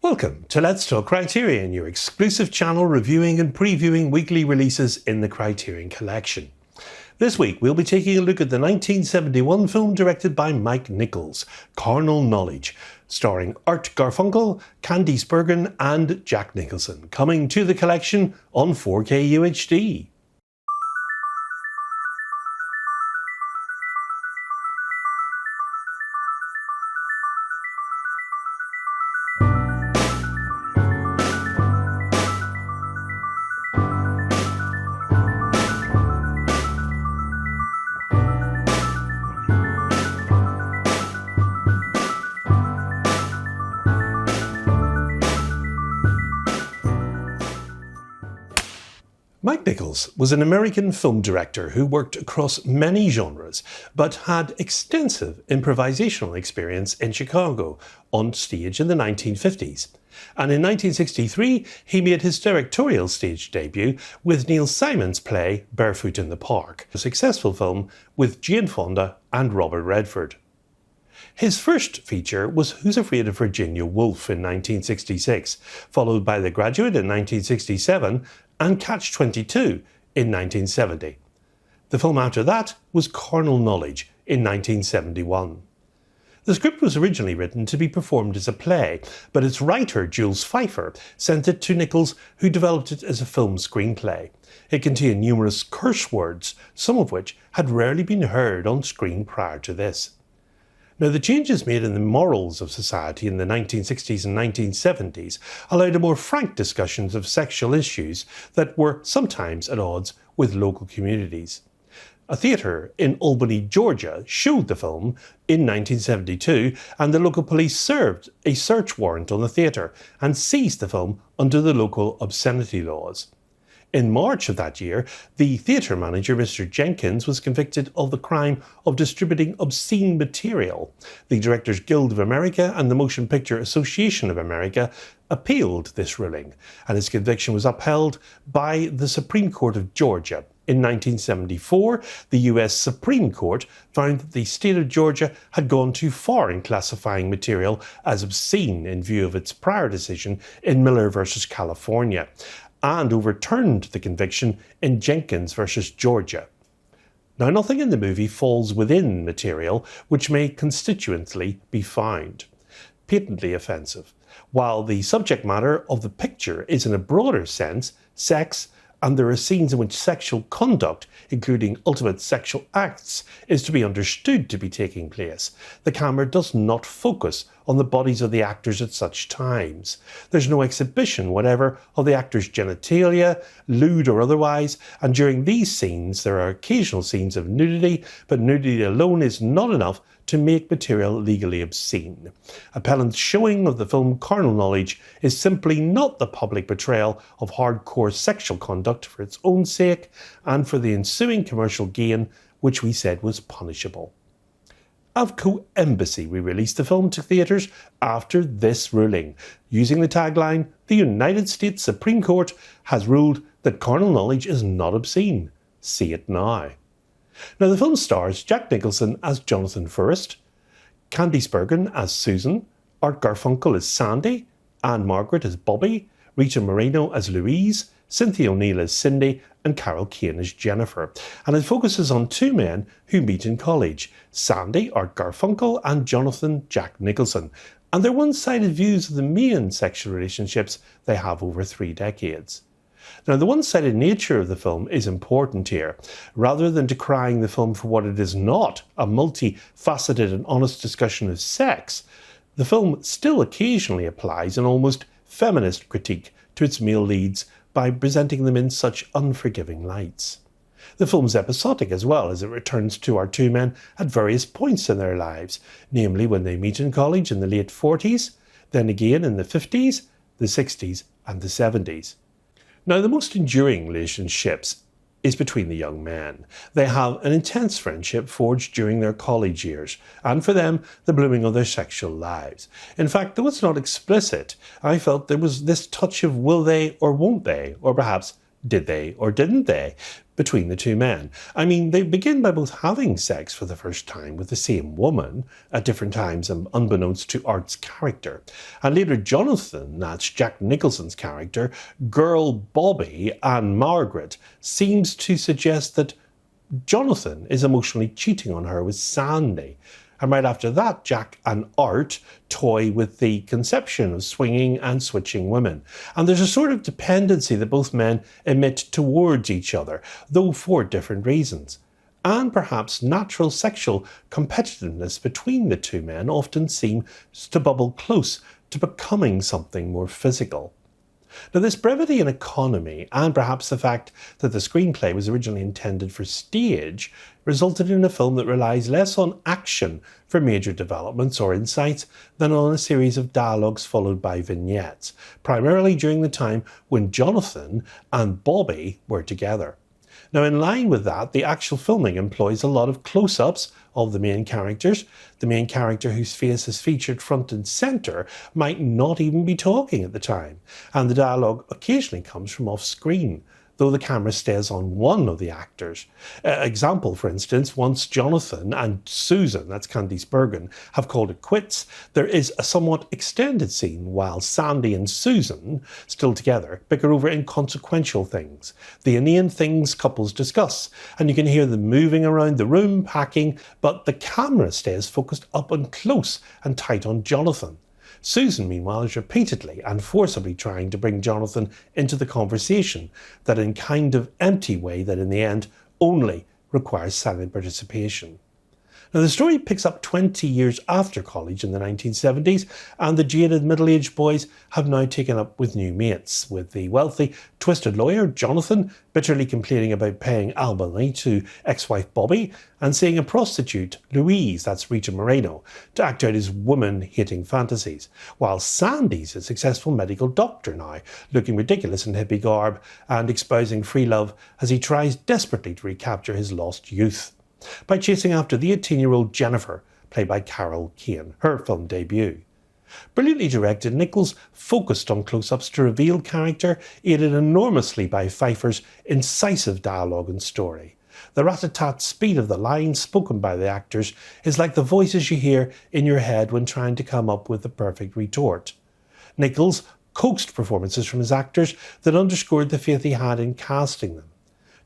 Welcome to Let's Talk Criterion, your exclusive channel reviewing and previewing weekly releases in the Criterion collection. This week we'll be taking a look at the 1971 film directed by Mike Nichols, Carnal Knowledge, starring Art Garfunkel, Candice Bergen and Jack Nicholson, coming to the collection on 4K UHD. Mike Nichols was an American film director who worked across many genres, but had extensive improvisational experience in Chicago on stage in the 1950s. And in 1963, he made his directorial stage debut with Neil Simon's play Barefoot in the Park, a successful film with Jane Fonda and Robert Redford. His first feature was Who's Afraid of Virginia Woolf in 1966, followed by The Graduate in 1967 and Catch-22 in 1970. The film after that was Carnal Knowledge in 1971. The script was originally written to be performed as a play, but its writer, Jules Feiffer, sent it to Nichols, who developed it as a film screenplay. It contained numerous curse words, some of which had rarely been heard on screen prior to this. Now, the changes made in the morals of society in the 1960s and 1970s allowed a more frank discussions of sexual issues that were sometimes at odds with local communities. A theatre in Albany, Georgia showed the film in 1972, and the local police served a search warrant on the theatre and seized the film under the local obscenity laws. In March of that year, the theatre manager, Mr. Jenkins, was convicted of the crime of distributing obscene material. The Directors Guild of America and the Motion Picture Association of America appealed this ruling, and his conviction was upheld by the Supreme Court of Georgia. In 1974, the US Supreme Court found that the state of Georgia had gone too far in classifying material as obscene in view of its prior decision in Miller v. California, and overturned the conviction in Jenkins versus Georgia. Now, nothing in the movie falls within material which may constitutionally be found patently offensive, while the subject matter of the picture is in a broader sense sex, and there are scenes in which sexual conduct, including ultimate sexual acts, is to be understood to be taking place. The camera does not focus on the bodies of the actors at such times. There's no exhibition whatever of the actors' genitalia, lewd or otherwise, and during these scenes there are occasional scenes of nudity, but nudity alone is not enough to make material legally obscene. Appellant's showing of the film Carnal Knowledge is simply not the public portrayal of hardcore sexual conduct for its own sake and for the ensuing commercial gain, which we said was punishable. Avco Embassy re-released the film to theatres after this ruling, using the tagline, "The United States Supreme Court has ruled that carnal knowledge is not obscene. See it now." Now, the film stars Jack Nicholson as Jonathan Forrest, Candice Bergen as Susan, Art Garfunkel as Sandy, Ann-Margret as Bobby, Rita Moreno as Louise, Cynthia O'Neill as Cindy, and Carol Kane as Jennifer. And it focuses on two men who meet in college, Sandy, Art Garfunkel, and Jonathan, Jack Nicholson, and their one-sided views of the main sexual relationships they have over 3 decades. Now, the one-sided nature of the film is important here. Rather than decrying the film for what it is not, a multifaceted and honest discussion of sex, the film still occasionally applies an almost feminist critique to its male leads by presenting them in such unforgiving lights. The film's episodic as well, as it returns to our two men at various points in their lives, namely when they meet in college in the late 40s, then again in the 50s, the 60s and the 70s. Now, the most enduring relationships is between the young men. They have an intense friendship forged during their college years, and for them, the blooming of their sexual lives. In fact, though it's not explicit, I felt there was this touch of will they or won't they, or perhaps Did they or didn't they? Between the two men. I mean, they begin by both having sex for the first time with the same woman at different times and unbeknownst to Art's character. And later Jonathan, that's Jack Nicholson's character, girl Bobby, Ann-Margret, seems to suggest that Jonathan is emotionally cheating on her with Sandy. And right after that, Jack and Art toy with the conception of swinging and switching women. And there's a sort of dependency that both men emit towards each other, though for different reasons. And perhaps natural sexual competitiveness between the two men often seems to bubble close to becoming something more physical. Now, this brevity and economy, and perhaps the fact that the screenplay was originally intended for stage, resulted in a film that relies less on action for major developments or insights than on a series of dialogues followed by vignettes, primarily during the time when Jonathan and Bobby were together. Now, in line with that, the actual filming employs a lot of close-ups of the main characters. The main character whose face is featured front and centre might not even be talking at the time, and the dialogue occasionally comes from off-screen, though the camera stays on one of the actors. Example, for instance, once Jonathan and Susan, that's Candice Bergen, have called it quits, there is a somewhat extended scene while Sandy and Susan, still together, bicker over inconsequential things, the inane things couples discuss, and you can hear them moving around the room, packing, but the camera stays focused up and close and tight on Jonathan. Susan, meanwhile, is repeatedly and forcibly trying to bring Jonathan into the conversation, that in kind of empty way that in the end only requires silent participation. Now, the story picks up 20 years after college in the 1970s, and the jaded middle-aged boys have now taken up with new mates, with the wealthy, twisted lawyer Jonathan bitterly complaining about paying alimony to ex-wife Bobby, and seeing a prostitute, Louise, that's Rita Moreno, to act out his woman-hating fantasies, while Sandy's a successful medical doctor now, looking ridiculous in hippie garb and espousing free love as he tries desperately to recapture his lost youth by chasing after the 18-year-old Jennifer, played by Carol Kane, her film debut. Brilliantly directed, Nichols focused on close-ups to reveal character, aided enormously by Pfeiffer's incisive dialogue and story. The rat-a-tat speed of the lines spoken by the actors is like the voices you hear in your head when trying to come up with the perfect retort. Nichols coaxed performances from his actors that underscored the faith he had in casting them.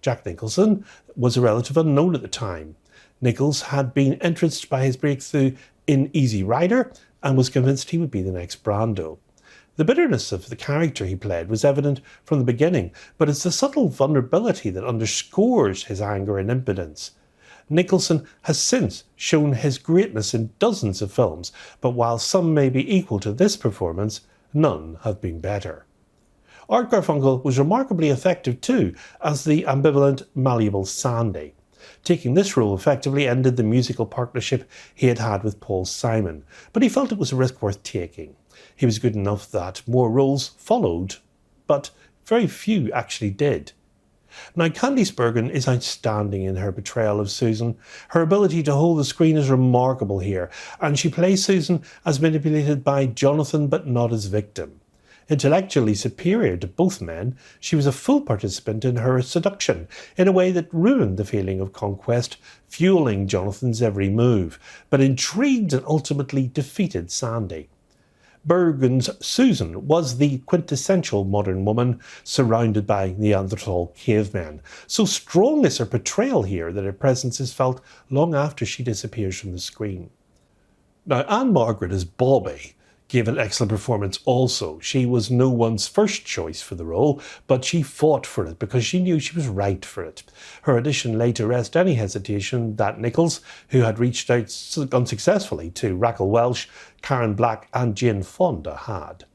Jack Nicholson was a relative unknown at the time. Nichols had been entranced by his breakthrough in Easy Rider and was convinced he would be the next Brando. The bitterness of the character he played was evident from the beginning, but it's the subtle vulnerability that underscores his anger and impotence. Nicholson has since shown his greatness in dozens of films, but while some may be equal to this performance, none have been better. Art Garfunkel was remarkably effective too, as the ambivalent, malleable Sandy. Taking this role effectively ended the musical partnership he had had with Paul Simon, but he felt it was a risk worth taking. He was good enough that more roles followed, but very few actually did. Now, Candice Bergen is outstanding in her portrayal of Susan. Her ability to hold the screen is remarkable here, and she plays Susan as manipulated by Jonathan but not as victim. Intellectually superior to both men, she was a full participant in her seduction in a way that ruined the feeling of conquest, fueling Jonathan's every move, but intrigued and ultimately defeated Sandy. Bergen's Susan was the quintessential modern woman surrounded by Neanderthal cavemen. So strong is her portrayal here that her presence is felt long after she disappears from the screen. Now, Ann-Margret as Bobby gave an excellent performance also. She was no one's first choice for the role, but she fought for it because she knew she was right for it. Her audition laid to rest any hesitation that Nichols, who had reached out unsuccessfully to Raquel Welch, Karen Black and Jane Fonda, had.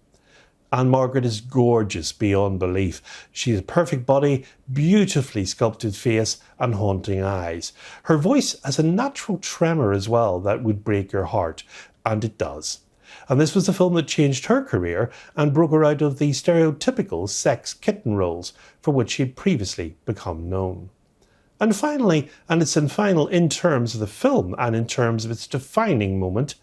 Ann-Margret is gorgeous beyond belief. She has a perfect body, beautifully sculpted face and haunting eyes. Her voice has a natural tremor as well that would break your heart, and it does. And this was the film that changed her career and broke her out of the stereotypical sex kitten roles for which she had previously become known. And finally, and it's in terms of the film and in terms of its defining moment,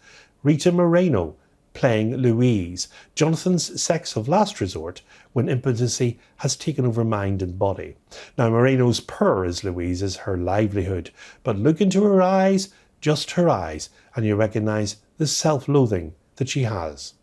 Rita Moreno playing Louise, Jonathan's sex of last resort when impotency has taken over mind and body. Now, Moreno's purr as Louise is her livelihood, but look into her eyes, just her eyes, and you recognise the self-loathing that she has.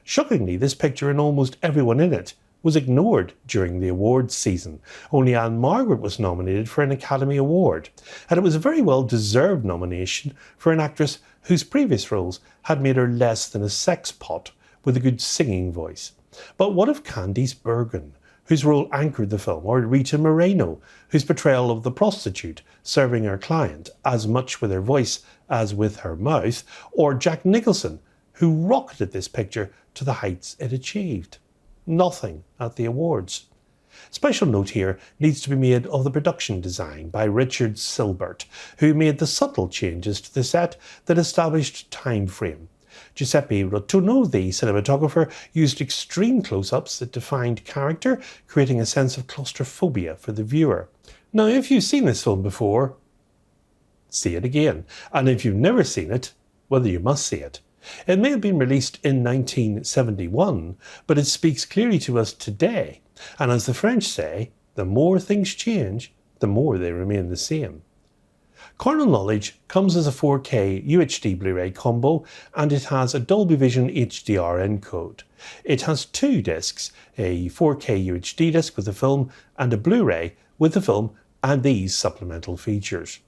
Shockingly, this picture and almost everyone in it was ignored during the awards season. Only Ann-Margret was nominated for an Academy Award, and it was a very well-deserved nomination for an actress whose previous roles had made her less than a sex pot with a good singing voice. But what of Candice Bergen, whose role anchored the film, or Rita Moreno, whose portrayal of the prostitute serving her client as much with her voice as with her mouth, or Jack Nicholson, who rocketed this picture to the heights it achieved? Nothing at the awards. Special note here needs to be made of the production design by Richard Silbert, who made the subtle changes to the set that established time frame. Giuseppe Rotunno, the cinematographer, used extreme close-ups that defined character, creating a sense of claustrophobia for the viewer. Now, if you've seen this film before, see it again. And if you've never seen it, well, you must see it. It may have been released in 1971, but it speaks clearly to us today. And as the French say, the more things change, the more they remain the same. Carnal Knowledge comes as a 4K UHD Blu-ray combo, and it has a Dolby Vision HDR encode. It has two discs, a 4K UHD disc with the film and a Blu-ray with the film and these supplemental features.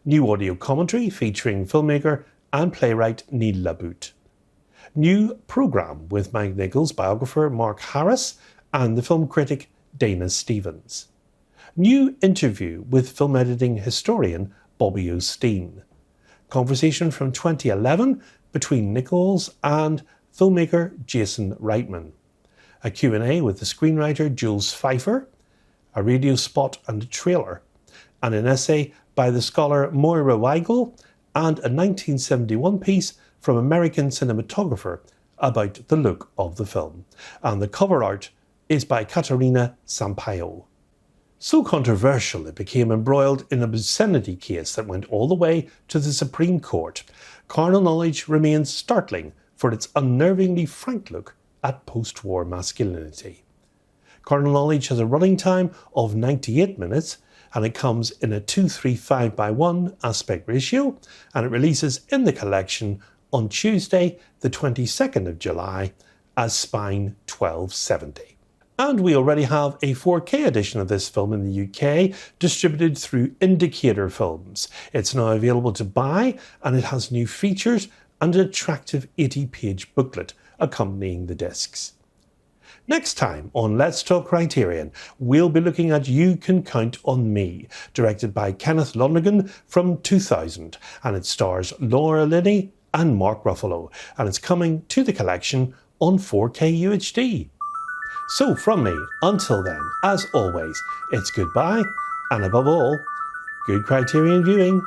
New audio commentary featuring filmmaker and playwright Neil Labute. New programme with Mike Nichols, biographer Mark Harris, and the film critic Dana Stevens. New interview with film editing historian Bobby Osteen. Conversation from 2011 between Nichols and filmmaker Jason Reitman. A Q&A with the screenwriter Jules Pfeiffer. A radio spot and a trailer. And an essay by the scholar Moira Weigel, and a 1971 piece from American cinematographer about the look of the film. And the cover art is by Caterina Sampaio. So controversial it became embroiled in an obscenity case that went all the way to the Supreme Court. Carnal Knowledge remains startling for its unnervingly frank look at post-war masculinity. Carnal Knowledge has a running time of 98 minutes, and it comes in a 2:3:5:1 aspect ratio, and it releases in the collection on Tuesday the 22nd of July as Spine 1270. And we already have a 4K edition of this film in the UK, distributed through Indicator Films. It's now available to buy, and it has new features and an attractive 80-page booklet accompanying the discs. Next time on Let's Talk Criterion, we'll be looking at You Can Count on Me, directed by Kenneth Lonergan from 2000, and it stars Laura Linney and Mark Ruffalo, and it's coming to the collection on 4K UHD. So from me, until then, as always, it's goodbye, and above all, good Criterion viewing.